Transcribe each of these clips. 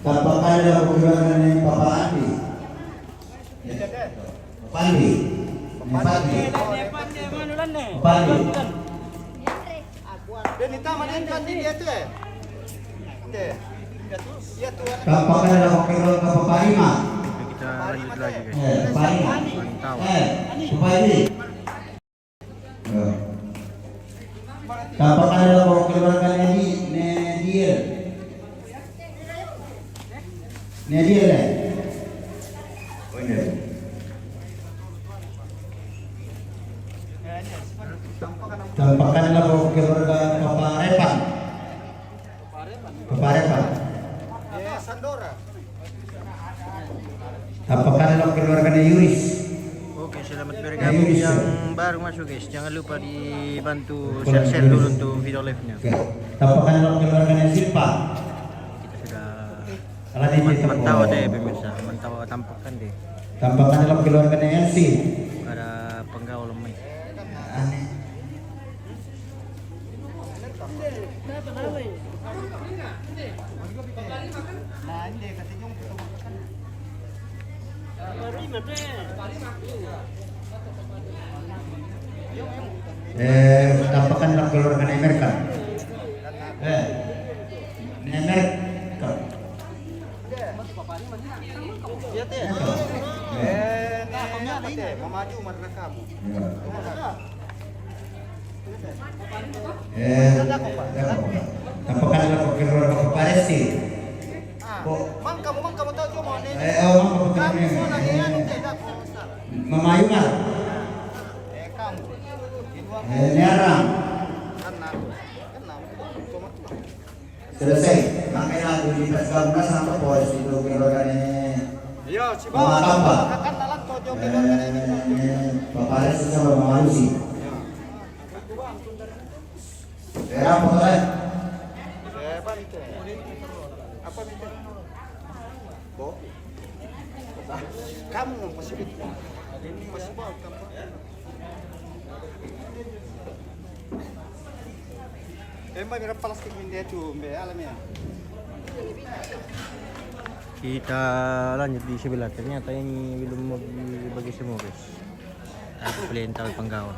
Kapag kaya kukulangan ni Papa Andi. Pandi. Pandi. Pandi. Kapag kaya kukulangan ka Papa Ima. Kita lanjut lagi guys. Papa Ima. Mantap. Papa Ini. Kapag kaya kukulangan ni Nediel. Nediel eh. Tampakanlah bahwa keluarga Papa Repan. Papa Repan. Tampakanlah keluarga Yuris. Oke, selamat bergabung yang baru masuk guys. Jangan lupa dibantu share dulu untuk video live-nya. Tampakanlah keluarga Silpa. Kita sudah mantau deh pemirsa, mantau tampakan deh. Tampakanlah keluarga Elsi. Ada penggaul main. Tampakanlah keluarga Nemerka. Nemerka. Tampakanlah keluarga Papa Resi. Memayungan. Nyarang. Selesai. Makanya dilipat gabungan sama pos itu keluarganya. Mama Papa. Papa Resi sama Mama Lucy. Apa kalian? Kamu masih bawa kamu. Mbak plastik ini tuh, Mbak alamnya. Kita lanjut di sebelah. Ternyata ini belum mau dibagi semua guys. Aku beliin tahu penggaul.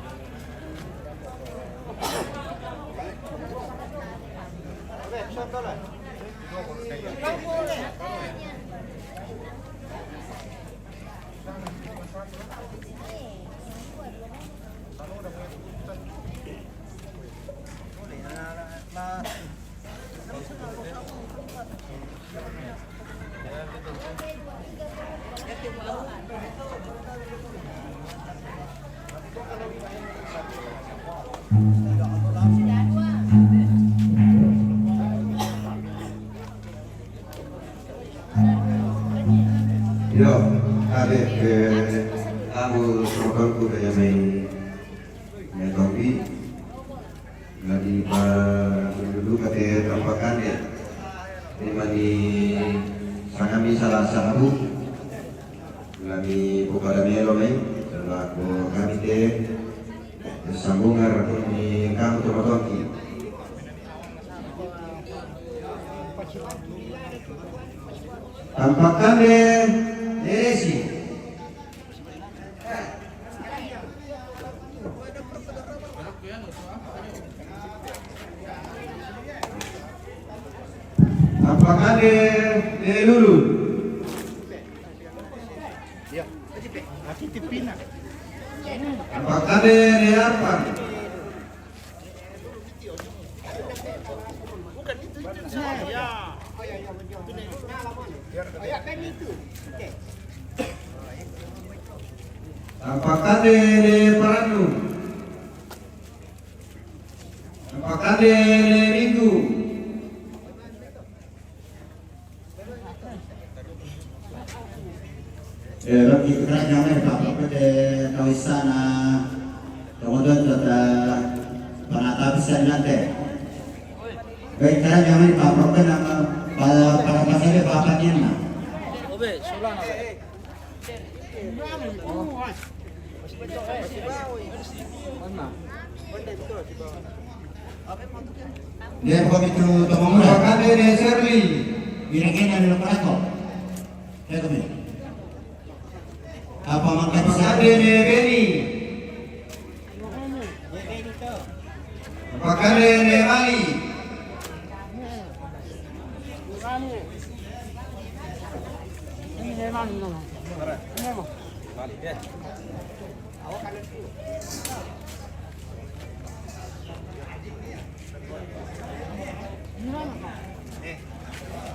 Yo, abe aku sokalku kaya may topi lagi pa dulu kate tampakan ya ini mani sangami salah satu lagi buka melo may dalam kami te sambungan ini kamu topi tampakan deh Desi. Apakah de lulu? Apakah de apa? Apakah de Paranu? Apakah de Minggu? Lagi kerajaan Bapak pada kawasan kemudian sudah penata bisa nanti. Baik kerajaan Bapak pada pasal bapaknya na. Dia begitu teman-teman. Apakah de Shirley? Kira-kira dari Prato. Ya kami. Apa makan Apakah de Beni? Apakah de Mali?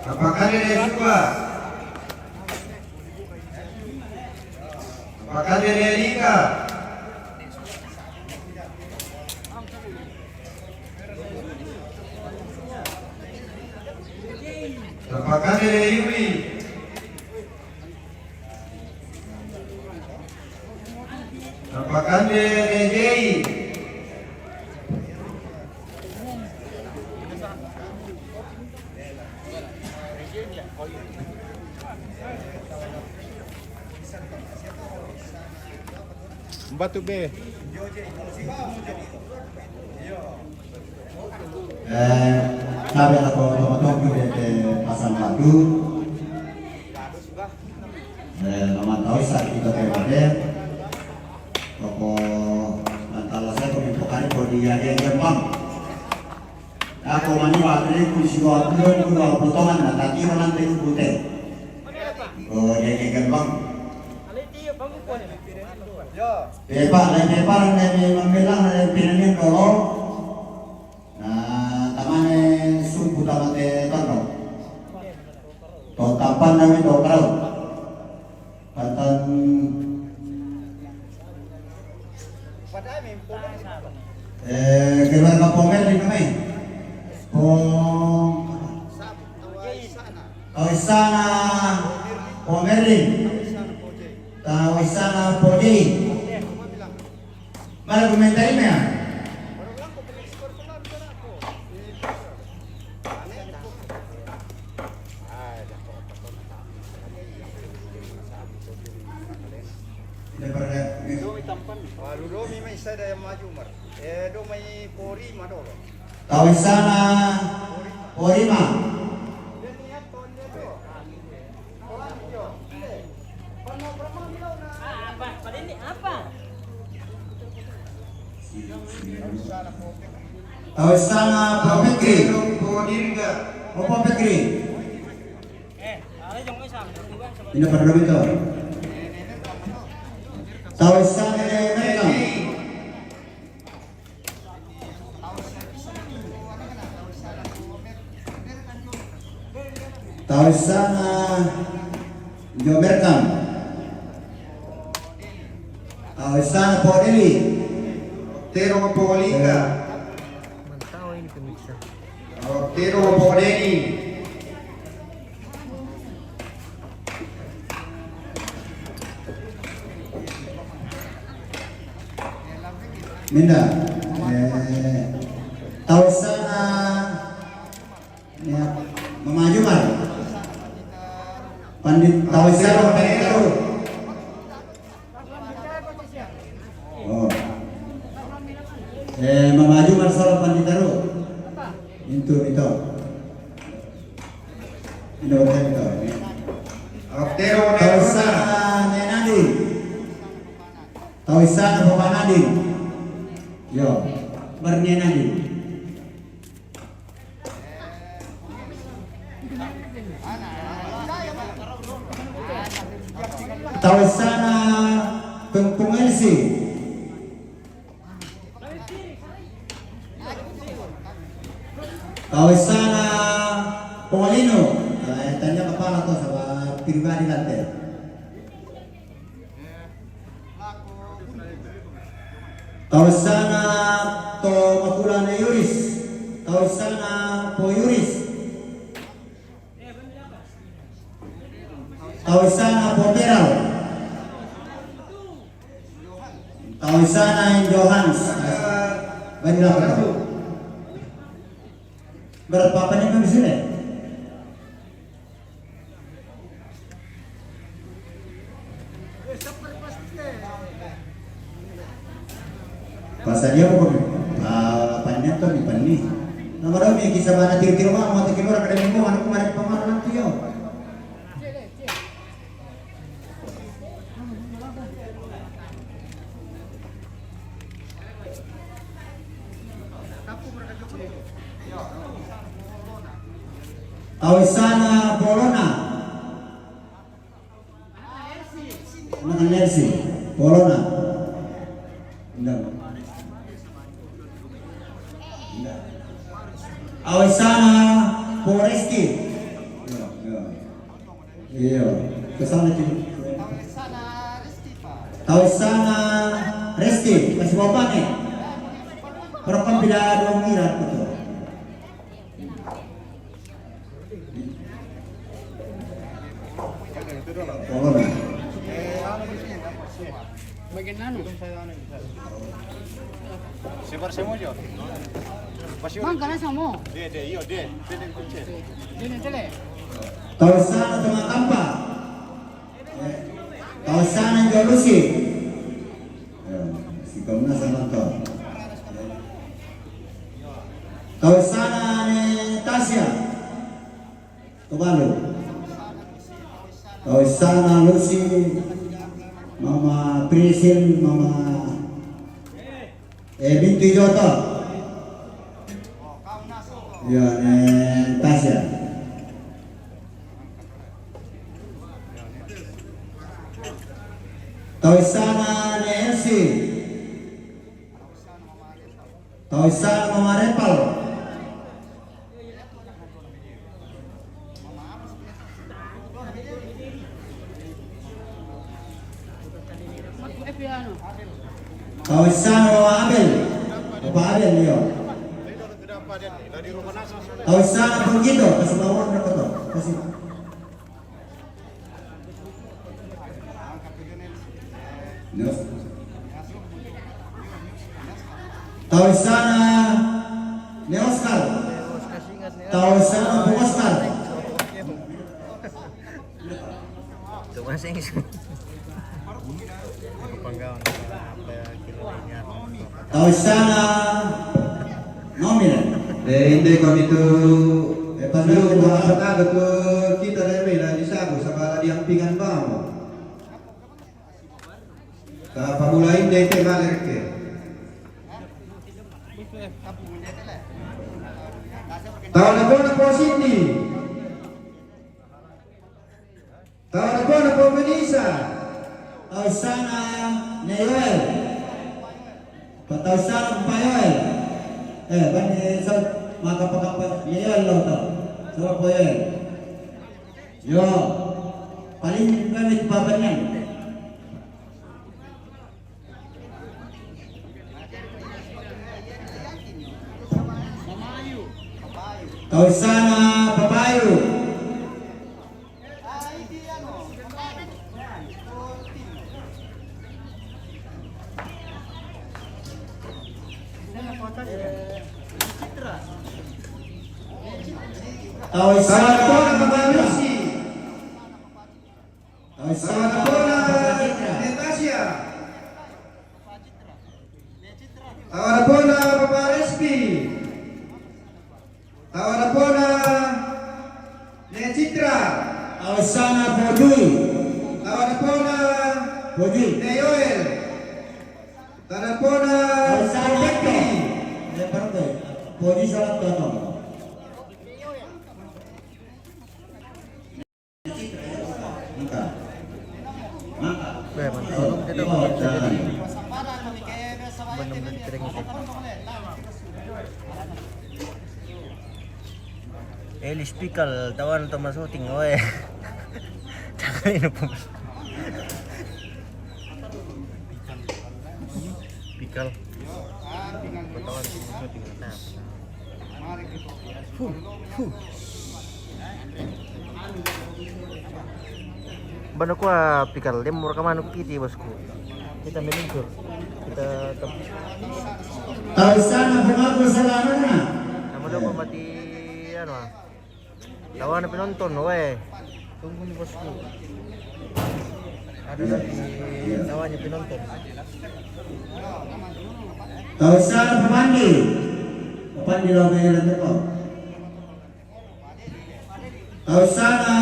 Apakah de Suba? Apakah de Rika? Apakah de Yumi? Apakah de Jei? Batu B. Sabi ako tumatog pasang batu. Naman tahu saat kita kemarin. Toko antara saya pemimpukan itu dia yang gampang. Aku mani waktu itu siwa belum dua potongan nanti nanti putih. Oh dia yang gampang. Lepas membelah pinanin dulu. Nah, tamane sumbu tamate tono. Totapan namin dokter. Pantan. Keluar kapomer di kami. Tawisana Pomerlin. Tawisana Podi. Mana komentarnya? Ludo may isa daya maju mar. Do may pori madolo. Tawisana Porima. Tawisana Popekri. Podirga. Popekri. Ini pada dulu itu. Tawisana mereka. Tawisana Joberkan. Tawisana Podeli. Tero Poliga. Mantao ini pemirsa. Tero Podeni. Minda. Tawisana Mama Jumar. Pandit Tawisana Panditaru. Oh. Mama Jumar Solo Panditaru. Itu. Itu hotel itu. Tero Tawisana Nenadi. Tawisana Bapanadi. Yo, Bernenadi. Tawisana Pengpungelsi. Tawisana Pongolino. Tanya kepala tuh sama pribadi nanti. Tawisana to makulana Yuris. Tawisana po Yuris. Tawisana po Teral. Tawisana Johans. Banyak apa? Berapa penyanyi di sini? Pasal dia apa? Panjang tuh di pani. Nomor dua kisah mana tiro mau mau tekin orang kadang mau anak kemarin pemain nanti yo. Tawisana Polona. Anak Nersi Polona. Enggak. Awisana Poreski. Iya. Kesana cuy. Tawisana Resti. Masih bawa nih. Perempuan tidak ada mengira betul. Polona. Bagian anu. Sebar semua jo. Mang kana samo. De. Dene tele. Tawisana Tengah Kampa. Tawisana Jolusi. Si kamu sama kau. Tawisana Tasya. Tuvalu. Tawisana Lucy. Mama Prisil, Mama Binti Jota. Ya, Tasya. Tawisana Nancy. Tawisana Mama Repal. Tawisana Mama Abel. Bapak Abel dia. Tawisana begitu, kasih bawaan berapa tuh? Kasih. Tawisana Neoskal. Tawisana Bukoskal. Tuh masing Panggawan apa ya kilonya. Tawisana Nomil. Hindi kami itu belum pernah ke kita dari mana di sagu sama di ampingan bawah. Kapamulain deh teh maler ke. Tahun apa na po Cindy? Tahun apa na po Melissa? Tawisana Neyoel. Tawisana Payoel. Bani sa maka pakapa Neyoel lo to. Sa Payoel. Yo. Paling gamit papanyan. Tawisana Papayu. Tawisana Papayu. Tawisana Natasha. Tawarapona Papa Respi. Tawarapona Necitra. Tawisana Bodui. Tawarapona Bodui. Neyoel. Tawarapona Tawisana Betty. Lepas Bodui salat toto. Elis Pikal, tawan to masuting oe. Takay na po. Pikal. Tawan to masuting na. Bano ko Pikal, dem mura ka manok kiti bosku. Kita melingkur. Kita Tawisana Bungaku Salana na. Nama daw mati ano tawa na pinonton we. Tunggu ni bosku. Ada nanti tawanya pinonton. Tawisana Pemandi. Papan di lawan yang lantai kau. Tahu sana.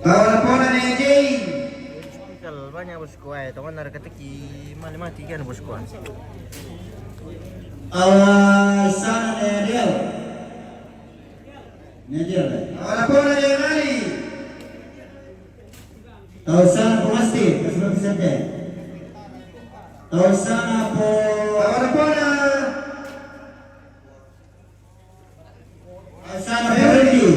Kawan pona ni Jay. Kalau banyak bosku ay, tongan narkatiki mati kan bosku. Sana Nedel. Nedel. Kawan pona ni Ali. Tahu sana pemasti, sebab saja. Tahu sana po. Kawan pona. Tahu sana Perdi.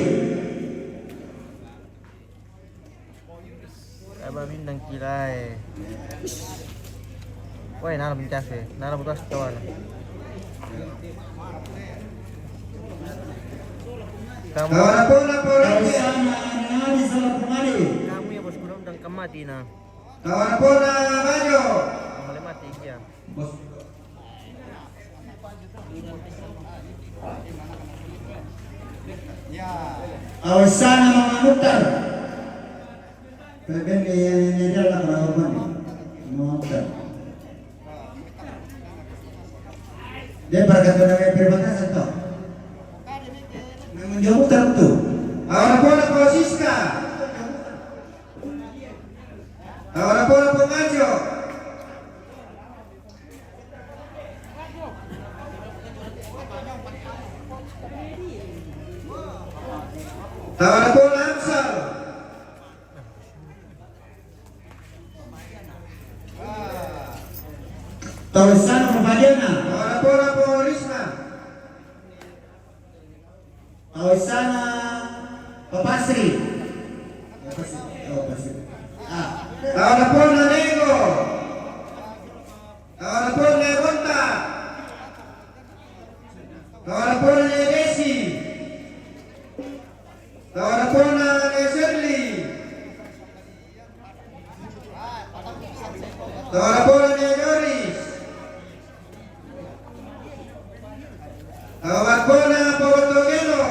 Aba bintang kilay. Woi, nara bincafe, nara butas tawan. Kamu Kawan pona Tahu pona. sana Nadi salah pemali. kamu ya bosku dong dan kemati na. Kawan pona Majo. Mulai mati ya. Bos. Ya. Tahu sana Mama Mukhtar. Peben Nedel lah kalau mana. Mama Mukhtar. Dia berkata dengan firman satu. Memang dia Mukhtar betul. Kawan pona Francisca. Kawan pona Majo. Kawan pona Amsal. Tahu sana Pemadiana. Kawan pona Polisma. Tahu sana Papasri. Oh, Pasri. Kawan pona Nego. Kawan pona Gonta. Kawan pona Desi. Kawan pona Shirley. Kawan pona Doris. Kawan pona Pogotogelo.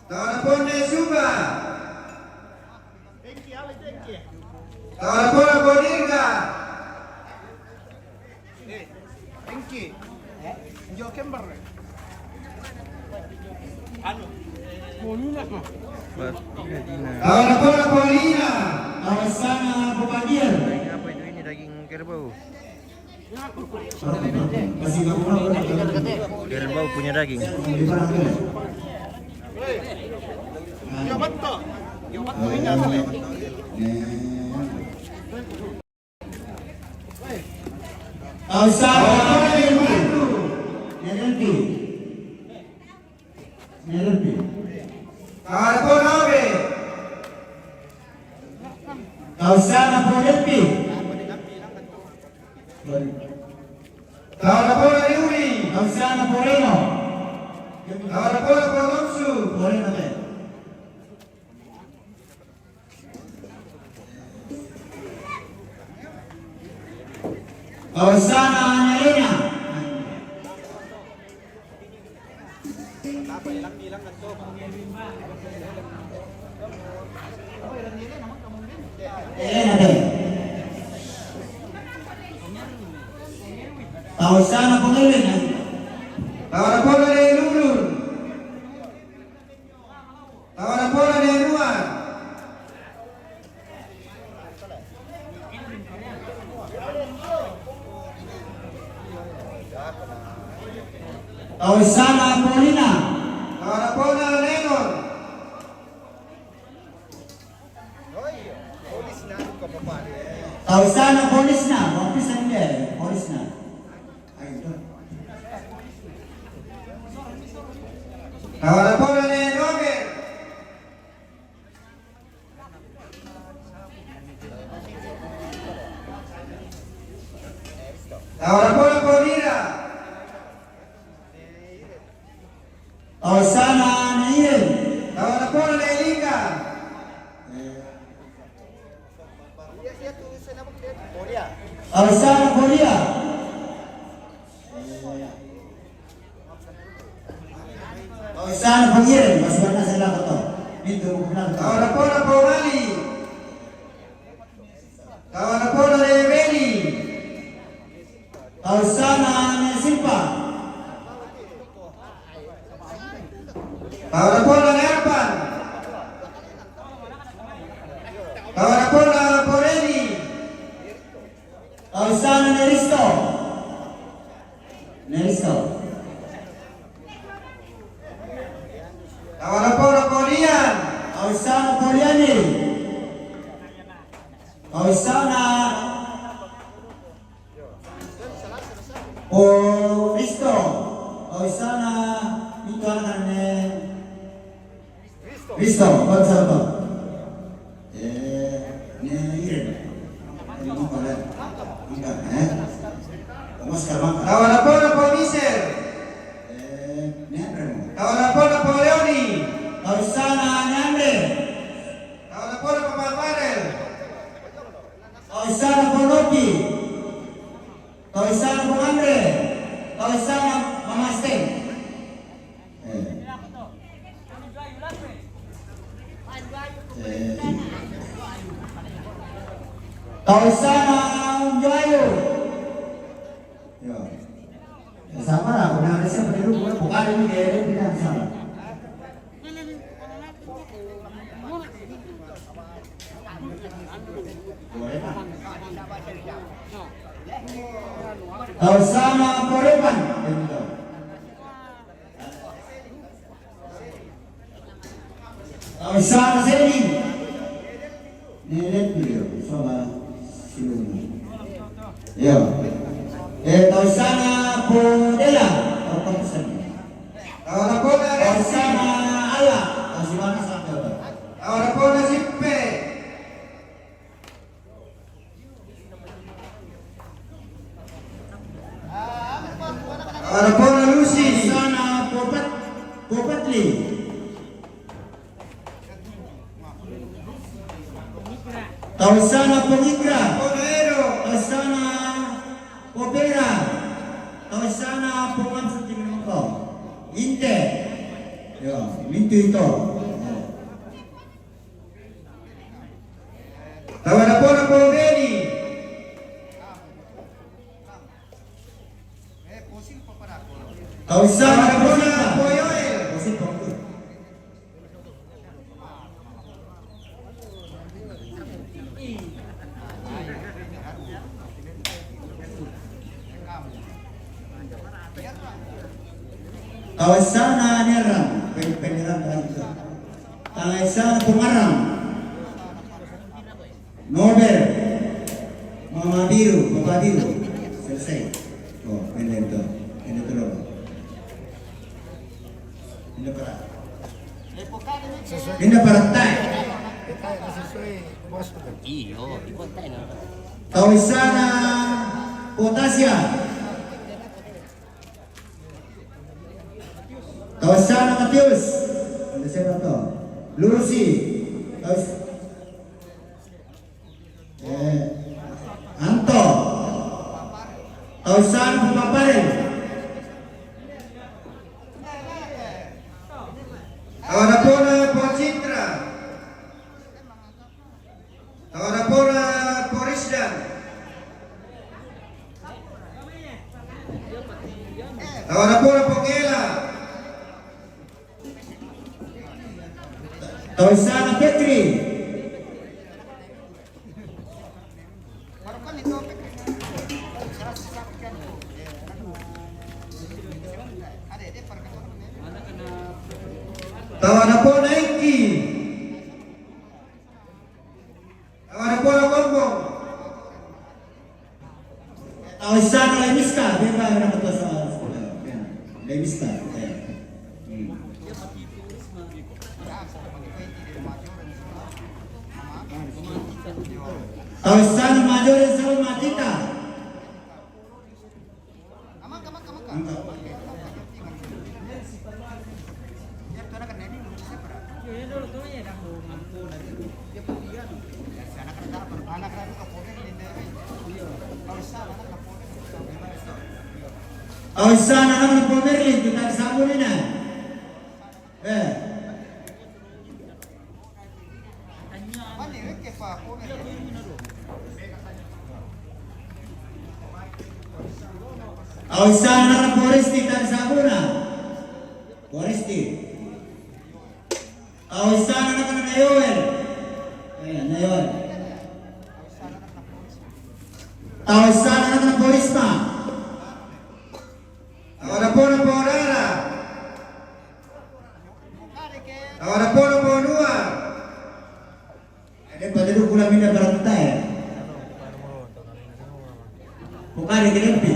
Kawan pona Suba. Kawan pona Bodirga. Buat dina. Kawan pona Paulina. Tahu sana Pemadian. Daging apa itu ini daging kerbau? Masih kamu Kerbau punya daging. di mana tu? Tahu sana Nedel. Nedel. Kawan pona Abe. Tahu sana Prodepi. Kawan pona Yuri. Tahu sana Poreno. Kawan pona Pogomsu. Poreno tu. Tahu sana Nelena. Elena tu. Tahu sana Pengelin. Kawan pona Lulun. Kawan pona Nuan. Tahu sana Paulina. Kawan pona Lennon. Polis na ko pa. Tahu sana Polisna. Wapis anda Polisna. Ayo. Kawan pona Roger. Kawan pona Paulina. Tahu sana Nail. Kawan pona Nelika. Tawisana Korea. Tawisana Pangiran, pasukan sila ko to. Dito mo na to. Tawa na po na Paumali. Tawa na po na Rebeli. Tawisana Nesimpa. Tawa na po na Erpan. Tawa na po na Poreni. Tawisana Neristo. Neristo. Tawa na po na Polian. Tawisana Poliani. Tawisana Risto. Tawisana itu anaknya Risto. Bangsa apa? Iren. Ini apa lah? Enggak, Mas sekarang. Tawa na po na Pomiser. Ini apa? Tawa na po na Leoni. Tawisana Nyande. Tawa na po na Papaparel. Tawisana Ponopi. Tawisana Pengandre. Tawisana Mamasteng. Tawisana Jayu. Ya. Sama lah, benar saya penduduk bukan ini dia tidak sama. Tawisana Porepan. Tawisana Seni. Nelet dia sama Silumi. Ya. Tawisana Podela. Apa pesan? Tawa na po na Resi. Tawisana Ala. Tawisana sampai. Tawa na po na Sippe. Tawa na po na Lucy. Tawisana Popatli. Tawisana Pengigra. Ponaero. Tawisana Popera. Tawisana Pemamsat Timiko. Inte. Ya, mintu itu. Tawa na po na Poveni. Tawisana Tawa na po na Posita. Poyoel. Posita. Tawisana Nerang. Penyerang itu. Tawisana Pengarang. Nobel. Mama Biru, Bapak Biru. Selesai. Oh, ini itu. Ini terus. Ini para. Ini para tay. Tawisana Potasia. Tawisana Matius. Ada siapa tuh? Lurusi. Anto. Tawisana Pupaparen. Tawa na po na Pocitra. Tawa na po na Porisdan. Tawa na po na Pongela. Tawisana Petri. Tawa na po na Inky. Tawa na po na Kombong. Tawisana Lemiska. Bagaimana yang betul soal Lemiska. Tawisana Majorin Salma Tita. Awas sana naman po Merlin, kita sabon na. Mani ke pa ko na. Awas sana naman Foresti, kita sabon na. Foresti. Awas sana naman na Yoel. Na Yoel. Awas sana naman na Foresma. Ahora pone Porara. Ahora pone Ponua. Ada pada dulu pulang pindah barang kita ya. Bukan di Kelempi.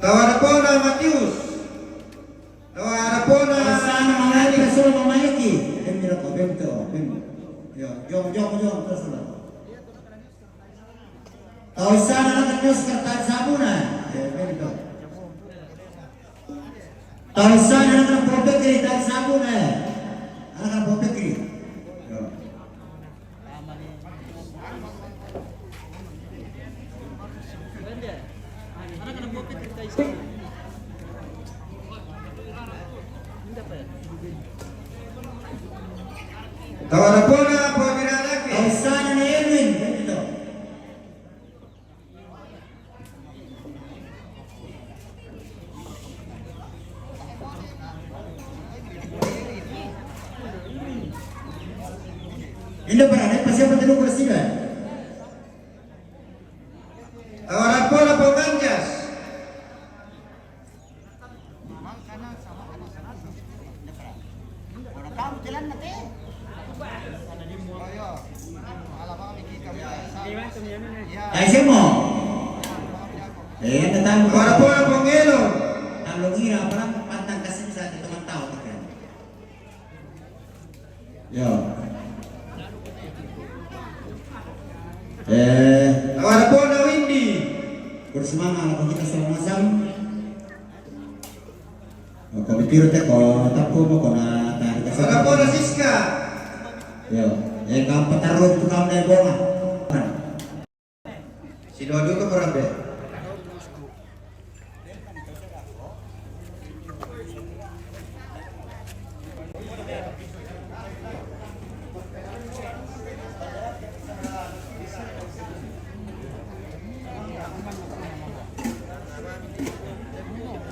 Ahora pone Matius. Ahora pone Sana mengalami Rasul memiliki. Mira kau bento. Ya, jom terus lah. Tahu sana nak news kertas sabunan. Bento. Tahu sana nak propekri dan sabunan. Anak propekri. Ahora pone Pomiralaki. Tahu sana ni Edwin. Bento. Ini berada siapa dulu bersihkan? Ahora pone Ponganjas. Ay siapa? Datang Ahora pone Pongelo. ang lungira parang pantang kasi sa ating teman tao kan. Yo. Ahora pone Windy. Bersemangat kalau kita sama masam. Kau mikir teh kau tapu mo kau na tarik kasi. Ahora pone Siska. Yo. Kau petarut tu kau dari bonga. Si Dodo ke orang be.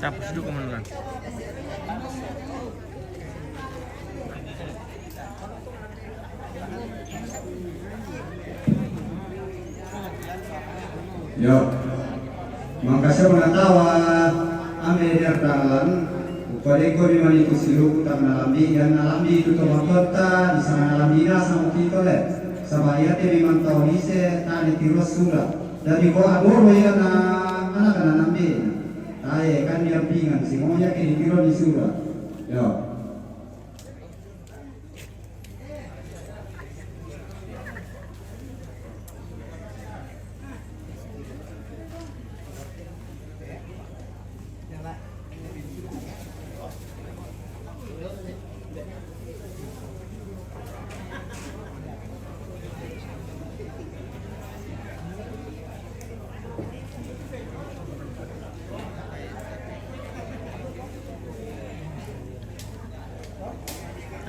Tapos dulu kemenangan. Yo. Makasih menatawa ame dertalan upaya ko di mani kusilu tak nalambi dan nalambi itu kota di sana nalambi nasa mukito le sabaya te memang tahu ni se tadi tirus sudah dari ko adoro ya na anak anak nalambi tae kan dia pingan semuanya kini tiro di sudah yo.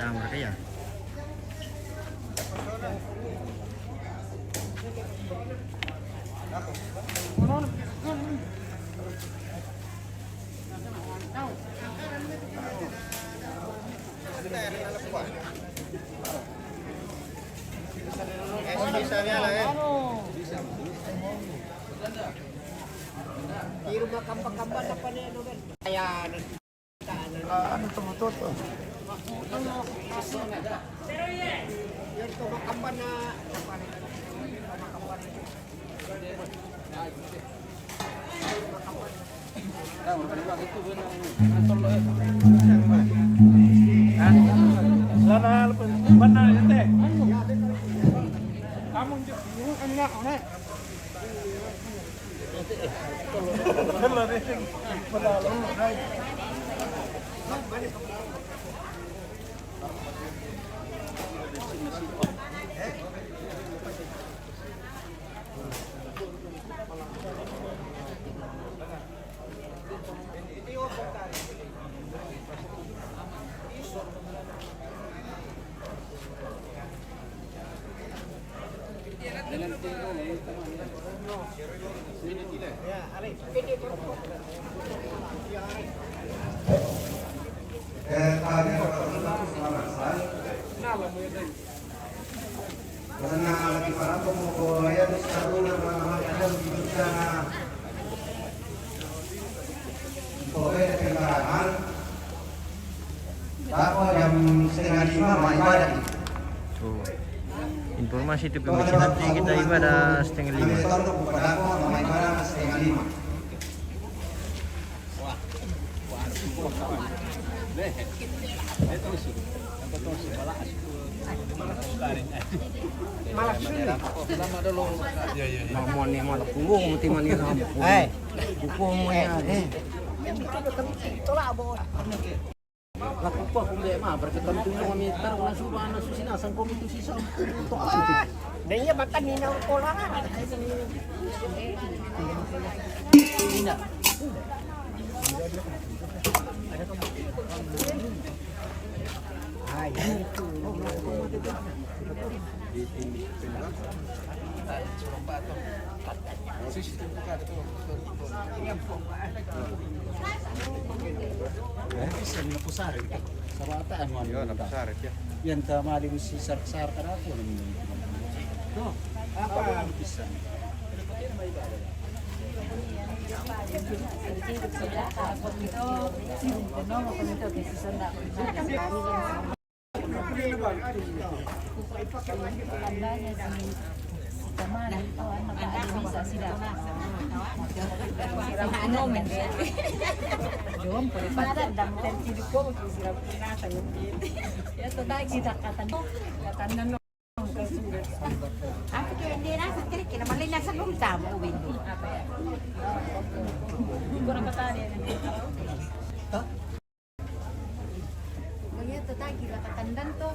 Nah, mereka ya. Ano to mo to? Karena lagi para pemuda ya sekarang ada di sana. Boleh kendaraan. Tako jam 4:30 mau ibadah. Tuh. Informasi itu pemirsa, nanti kita ibadah 4:30. Untuk buka dako mau ibadah 4:30. Laku pa kung di ma, berketam tulong kami taruh na suba na susinasan ko ito si sa untuk apa? Daya makan ni na ko lang. Tidak. Ay, itu. Sa pusari. Sa bataan mo. Yo, napasarap ya. Yan ka maling si sar-sar ka na ako naman. No. Apa bisa? Aku kaya hindi na sa kiri kinamalay na sa lumta mo uwin. Kurang katanya. Kaya to tagi la katandan to.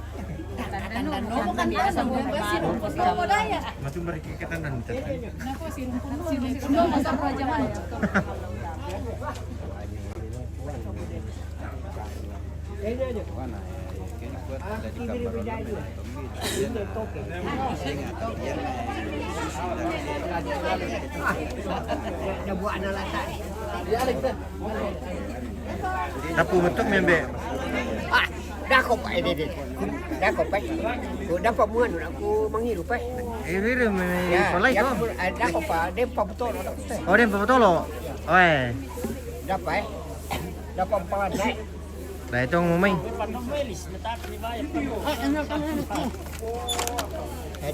Katandan no kan sa buwan sino mo daya. Matu mereka ketandan. Nako sirun no masa raja man. Tapu betul membe. Dako pa ini. Dako pa. Dapat muan aku manghirup pa. Ini palai ko. Dako pa, dia pa betul. Oh, dia betul lo. Oi. Dapat. Dapat pa na. Lah itu ngomong.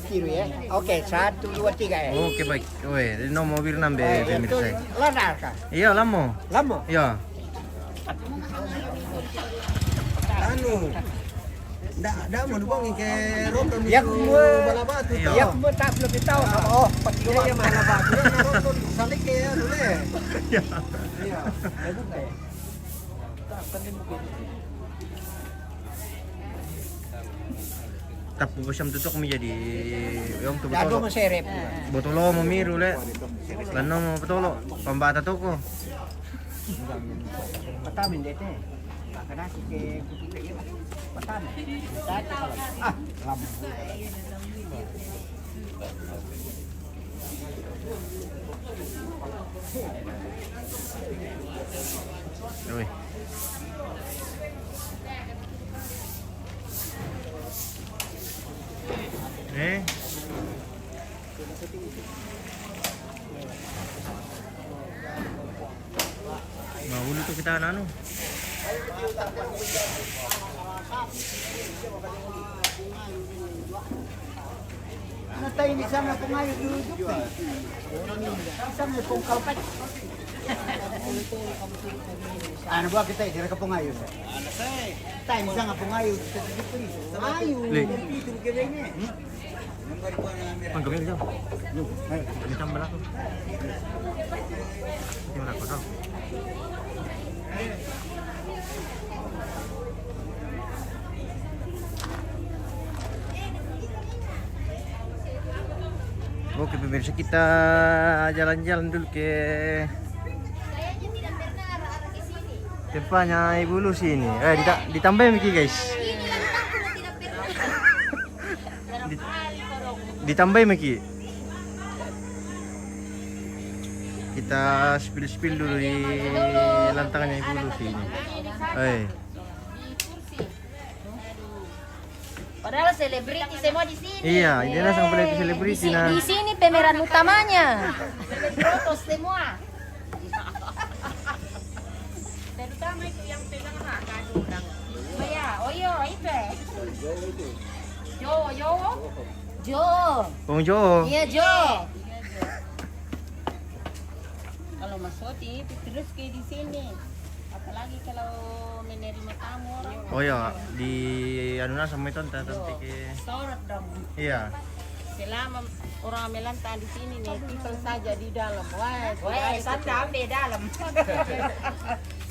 Tiru ya. Oke, 1 2 3 ya. Oke baik. Oi, ini no mobil nambe pemirsa. Ladar ka. Iya lamo. Lamo. Iya. Anu. Ndak mau dubong ke roton Yak mo balabatu. Iya. yak mo tak belum tahu sama oh pati Iya balabatu. Roton salik ke anu le. Iya. Iya. Tapu bersam tutuk menjadi yang tu Dado betul. mo serep. Botolo mo miru le. Lano mo betolo. Pambata toko. Patamin dete. Kada si ke kutu ya. Patamin. Ah, lamo. Oi. Mahulu tuh kita anu. Natay ni sana pumayo duduk. Sama pong kalpat. Ano ba kita dire ka pungayo? Ano say? Time sa nga pungayo sa pulis. Ayo. Dito gele ni. Panggamil daw. Ini tambah aku. Gimana kau tahu? Oke pemirsa, kita jalan-jalan dulu ke tempatnya Ibu Lucy ini. Ditambahin Miki guys. Ditambahin Miki. Kita spill dulu di lantangannya Ibu Lucy ini. Padahal selebriti semua di sini. Iya, ini langsung peliti selebriti nah. Di sini pemeran utamanya. Selebritos semua. Terutama itu yang pegang ada orang. Oh ya, itu. Jo. Bung Jo. Iya, Jo. Kalau Mas Soti terus kayak di sini. Apalagi kalau menerima tamu orang. Oh ya, di anuna sama itu tante ke. Sorot dong. Iya. Selama orang melantar di sini nih, people saja di dalam. Wah, santai di dalam.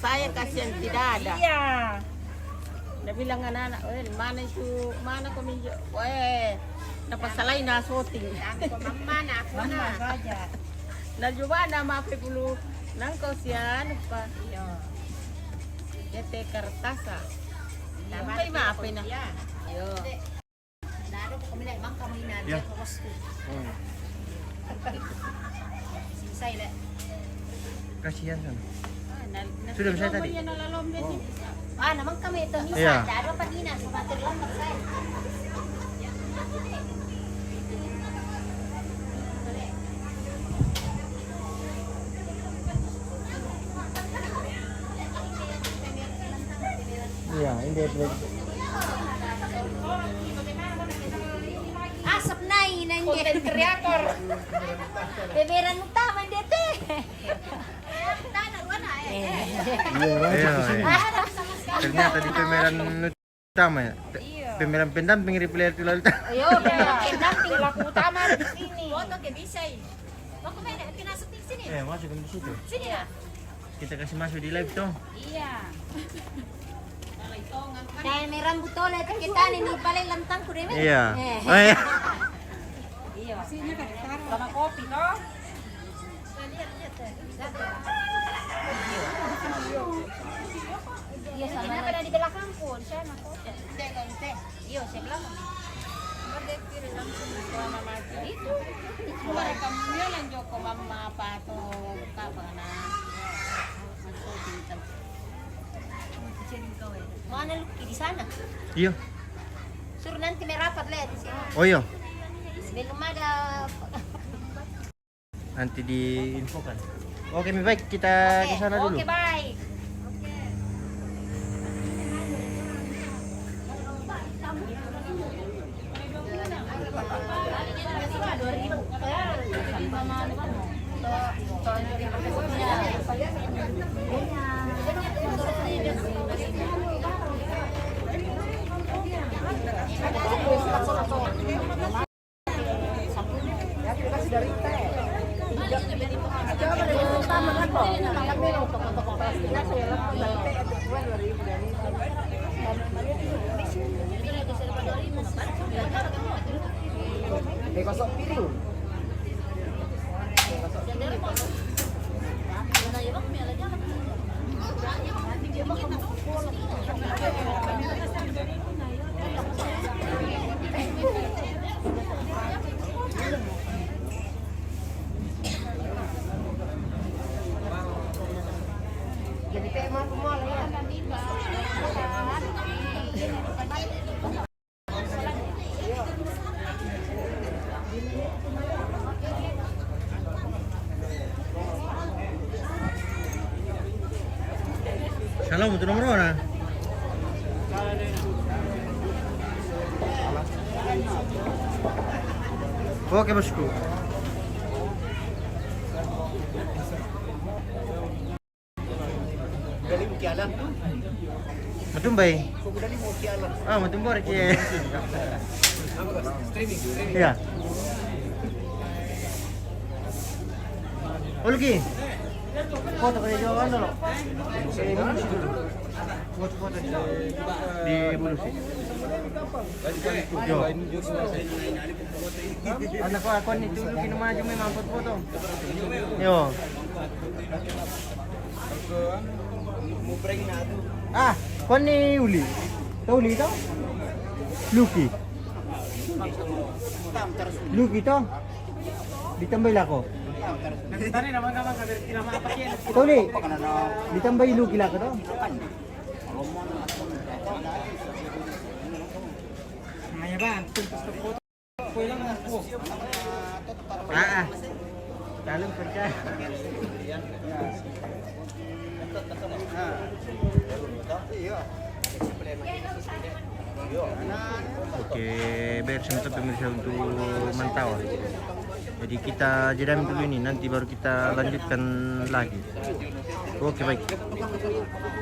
Saya kasihan tidak ada. Iya. Dia bilang anak-anak, mana kami, dapat salahin na Soti. Mama saja. Na juga nama apa dulu, nang kau sian pa. Iya. Yete kertasa. Apa apa na? Yo. Nado ko kami mang kami na Ya. ko wastu. Selesai dah. Kasihan kan. Sudah bisa tadi? Namang kami ito misa. Iya. Dado pa dinas sumatir lang magsay. Iya, ini Asap na inan content creator. Beberan utama dete. Iya. Ternyata di pemeran utama ya. Pemeran pendamping replayer itu lalu. Ayo, pendamping laku utama di sini. Foto ke bisa. Mau main pinasok di sini. Masuk di situ. Sini ya. Kita kasih masuk di live dong. Iya. Dahil may rambutol at kita ni palay lantang ko rin. Iya. Iya. Sama kopi no? Iya, sana na di belakang pun. Siya na ko. Iya, siya belakang. Itu. Mereka bilang Joko mama apa tuh apa na. Mana Lucky di sana? Iya. Suruh nanti may rapat lihat di sini. Oh iya. Sebelum ada Nanti diinfokan. Oke, baik kita ke sana dulu. Oke, baik. Jadi tema semua ya. Salam untuk nomor mana? Oke bosku. Dali mo kialam. Matumbay. Kung dali mo kialam. Matumbor ki. Iya. Ulgi. Foto kayak jawaban dulu. Foto-foto di Bulusi. Yo. Anak ko ako ni tulo kinumaju may mampot foto. Yo. Kon ni Uli. Tahu Uli tau? Lucky. Lucky tau? Ditambah lah ko. Tole, ditambah ilu gila ka daw. Dalam kerja. Oke, bersama kita pemirsa untuk mantau. Jadi kita jeda dulu ini, nanti baru kita lanjutkan lagi. Oke, baik.